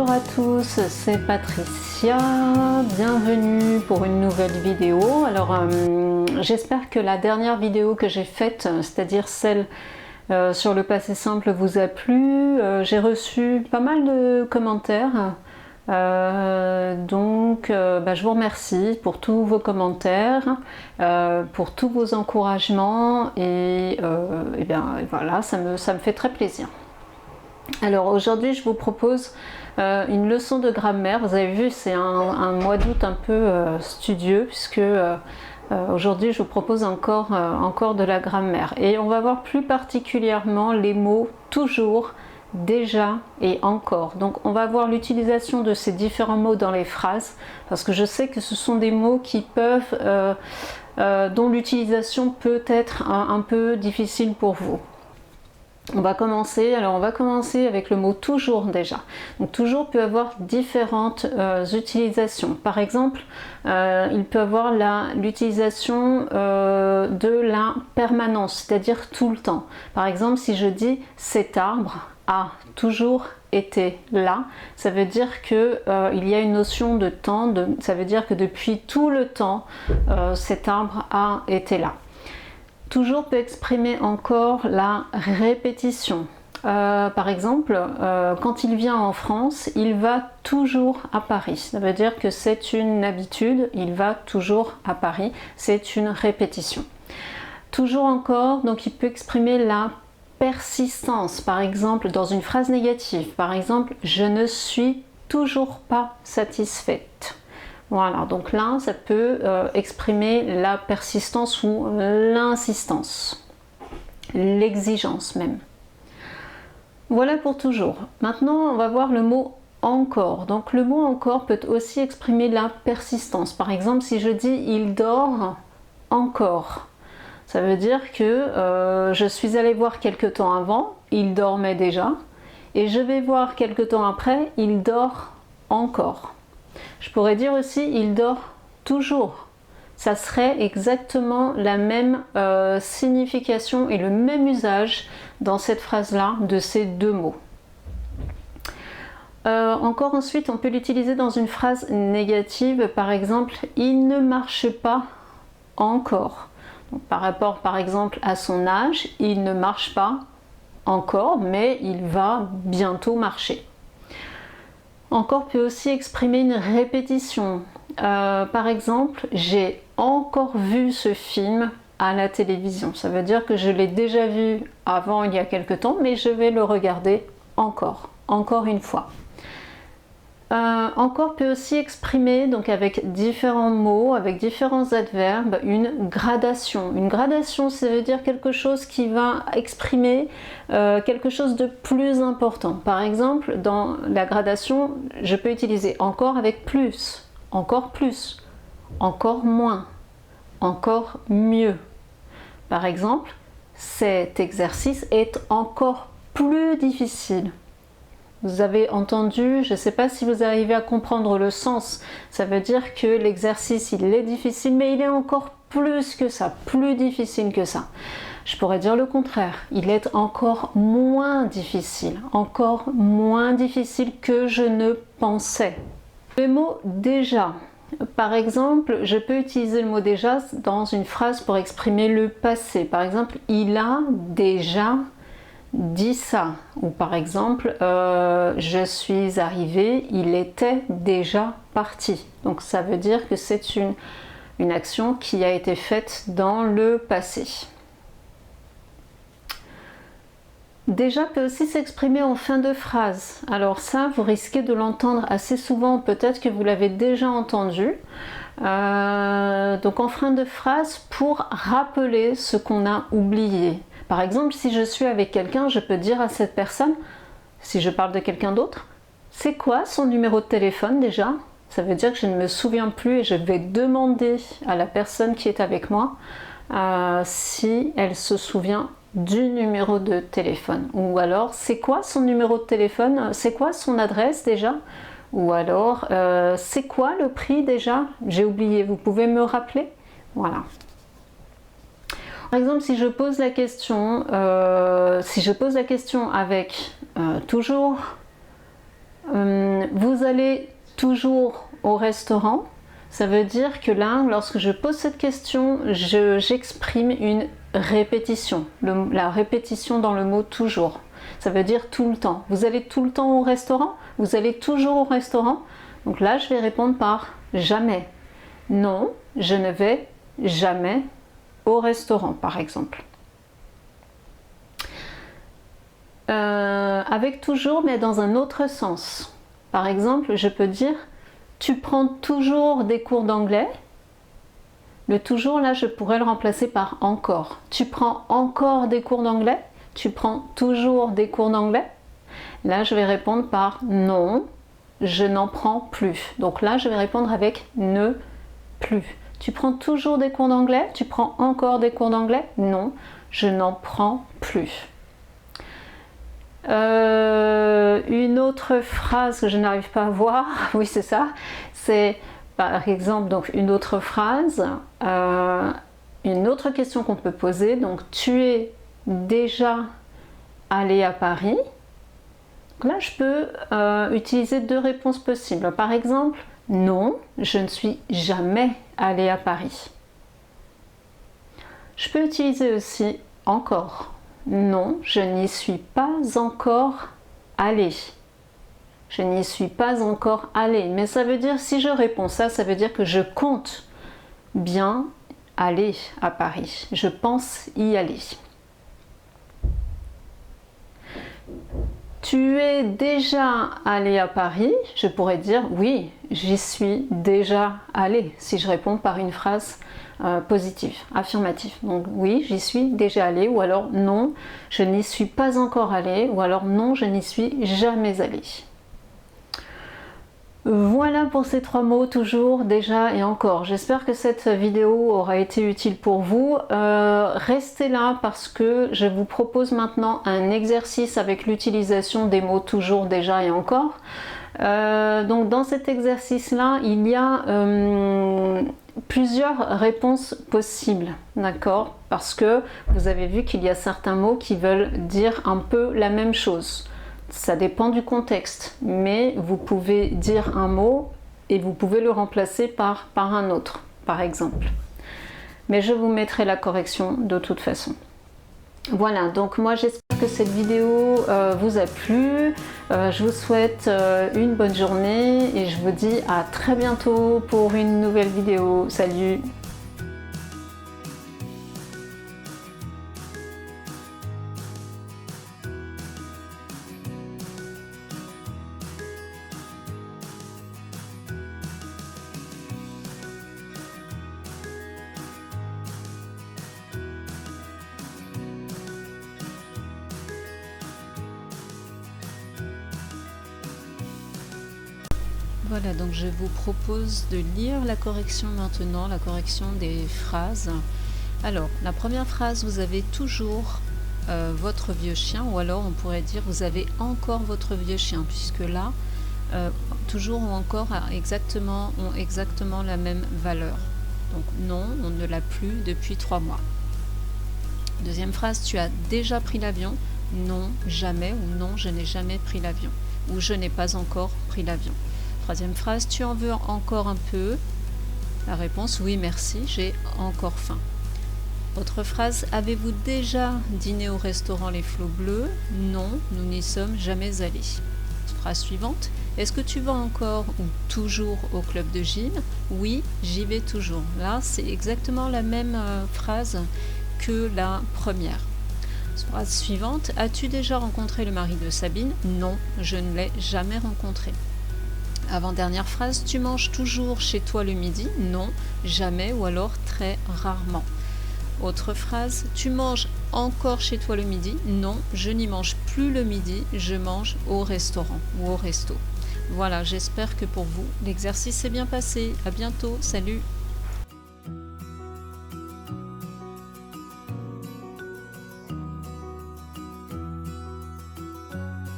Bonjour à tous, c'est Patricia, bienvenue pour une nouvelle vidéo. Alors j'espère que la dernière vidéo que j'ai faite, c'est-à-dire celle sur le passé simple, vous a plu. J'ai reçu pas mal de commentaires, je vous remercie pour tous vos commentaires, pour tous vos encouragements et voilà, ça me fait très plaisir. Alors aujourd'hui je vous propose une leçon de grammaire. Vous avez vu, c'est un mois d'août un peu studieux puisque aujourd'hui je vous propose encore de la grammaire et on va voir plus particulièrement les mots toujours, déjà et encore. Donc on va voir l'utilisation de ces différents mots dans les phrases parce que je sais que ce sont des mots qui peuvent dont l'utilisation peut être un peu difficile pour vous. On va commencer avec le mot toujours déjà. Donc toujours peut avoir différentes utilisations. Par exemple, il peut avoir l'utilisation de la permanence, c'est-à-dire tout le temps. Par exemple, si je dis cet arbre a toujours été là, ça veut dire que il y a une notion de temps, ça veut dire que depuis tout le temps, cet arbre a été là. Toujours peut exprimer encore la répétition. Par exemple, quand il vient en France, il va toujours à Paris. Ça veut dire que c'est une habitude, il va toujours à Paris, c'est une répétition. Toujours encore, donc il peut exprimer la persistance. Par exemple, dans une phrase négative, par exemple, je ne suis toujours pas satisfaite. Voilà, donc là, ça peut exprimer la persistance ou l'insistance, l'exigence même. Voilà pour toujours. Maintenant, on va voir le mot encore. Donc le mot encore peut aussi exprimer la persistance. Par exemple, si je dis il dort encore, ça veut dire que je suis allée voir quelque temps avant, il dormait déjà, et je vais voir quelque temps après, il dort encore. Je pourrais dire aussi il dort toujours. Ça serait exactement la même signification et le même usage dans cette phrase-là de ces deux mots. Encore ensuite, on peut l'utiliser dans une phrase négative. Par exemple, il ne marche pas encore. Donc, par rapport par exemple à son âge, il ne marche pas encore, mais il va bientôt marcher. Encore peut aussi exprimer une répétition. Par exemple, j'ai encore vu ce film à la télévision. Ça veut dire que je l'ai déjà vu avant il y a quelque temps, mais je vais le regarder encore une fois. Encore peut aussi exprimer, donc avec différents mots, avec différents adverbes, une gradation. Une gradation, ça veut dire quelque chose qui va exprimer quelque chose de plus important. Par exemple, dans la gradation, je peux utiliser encore avec plus, encore moins, encore mieux. Par exemple, cet exercice est encore plus difficile. Vous avez entendu, je ne sais pas si vous arrivez à comprendre le sens. Ça veut dire que l'exercice, il est difficile, mais il est encore plus que ça, plus difficile que ça. Je pourrais dire le contraire. Il est encore moins difficile que je ne pensais. Le mot déjà. Par exemple, je peux utiliser le mot déjà dans une phrase pour exprimer le passé. Par exemple, il a déjà dit ça, ou par exemple je suis arrivée, il était déjà parti. Donc ça veut dire que c'est une action qui a été faite dans le passé. Déjà peut aussi s'exprimer en fin de phrase. Alors ça, vous risquez de l'entendre assez souvent, peut-être que vous l'avez déjà entendu. Donc en fin de phrase pour rappeler ce qu'on a oublié. Par exemple, si je suis avec quelqu'un, je peux dire à cette personne, si je parle de quelqu'un d'autre, c'est quoi son numéro de téléphone déjà? Ça veut dire que je ne me souviens plus et je vais demander à la personne qui est avec moi si elle se souvient du numéro de téléphone. Ou alors, c'est quoi son numéro de téléphone? C'est quoi son adresse déjà? Ou alors, c'est quoi le prix déjà? J'ai oublié, vous pouvez me rappeler? Voilà. Par exemple, si je pose la question avec toujours, Vous allez toujours au restaurant. Ça veut dire que là, lorsque je pose cette question, j'exprime une répétition. La répétition dans le mot toujours. Ça veut dire tout le temps. Vous allez tout le temps au restaurant? Vous allez toujours au restaurant? Donc là, je vais répondre par jamais. Non, je ne vais jamais au restaurant, par exemple. Avec toujours, mais dans un autre sens. Par exemple, je peux dire tu prends toujours des cours d'anglais. Le toujours, là, je pourrais le remplacer par encore. Tu prends encore des cours d'anglais? Tu prends toujours des cours d'anglais? Là, je vais répondre par non, je n'en prends plus. Donc là, je vais répondre avec ne plus. Tu prends toujours des cours d'anglais? Tu prends encore des cours d'anglais? Non, je n'en prends plus. Une autre phrase que je n'arrive pas à voir, oui c'est ça, c'est par exemple donc une autre phrase, une autre question qu'on peut poser, donc tu es déjà allé à Paris. Donc là je peux utiliser deux réponses possibles, par exemple non, je ne suis jamais allé à Paris. Je peux utiliser aussi encore. Non, je n'y suis pas encore allé. Je n'y suis pas encore allé. Mais ça veut dire, si je réponds ça, ça veut dire que je compte bien aller à Paris. Je pense y aller. Tu es déjà allé à Paris? Je pourrais dire oui, j'y suis déjà allé, si je réponds par une phrase positive, affirmative. Donc oui, j'y suis déjà allé, ou alors non, je n'y suis pas encore allé, ou alors non, je n'y suis jamais allé. Voilà pour ces trois mots, toujours, déjà et encore. J'espère que cette vidéo aura été utile pour vous. Restez là parce que je vous propose maintenant un exercice avec l'utilisation des mots toujours, déjà et encore. Donc dans cet exercice-là, il y a plusieurs réponses possibles, d'accord? Parce que vous avez vu qu'il y a certains mots qui veulent dire un peu la même chose. Ça dépend du contexte, mais vous pouvez dire un mot et vous pouvez le remplacer par un autre, par exemple. Mais je vous mettrai la correction de toute façon. Voilà, donc moi j'espère que cette vidéo vous a plu. Je vous souhaite une bonne journée et je vous dis à très bientôt pour une nouvelle vidéo. Salut! Voilà, donc je vous propose de lire la correction maintenant, la correction des phrases. Alors, la première phrase, vous avez toujours votre vieux chien, ou alors on pourrait dire vous avez encore votre vieux chien, puisque là, toujours ou encore ont exactement la même valeur. Donc non, on ne l'a plus depuis 3 mois. Deuxième phrase, tu as déjà pris l'avion? Non, jamais, ou non, je n'ai jamais pris l'avion, ou je n'ai pas encore pris l'avion. Troisième phrase, tu en veux encore un peu? La réponse, oui merci, j'ai encore faim. Autre phrase, avez-vous déjà dîné au restaurant Les Flots Bleus? Non, nous n'y sommes jamais allés. Phrase suivante, est-ce que tu vas encore ou toujours au club de gym? Oui, j'y vais toujours. Là, c'est exactement la même phrase que la première. Phrase suivante, as-tu déjà rencontré le mari de Sabine? Non, je ne l'ai jamais rencontré. Avant-dernière phrase, tu manges toujours chez toi le midi? Non, jamais ou alors très rarement. Autre phrase, tu manges encore chez toi le midi? Non, je n'y mange plus le midi, je mange au restaurant ou au resto. Voilà, j'espère que pour vous, l'exercice s'est bien passé. À bientôt, salut!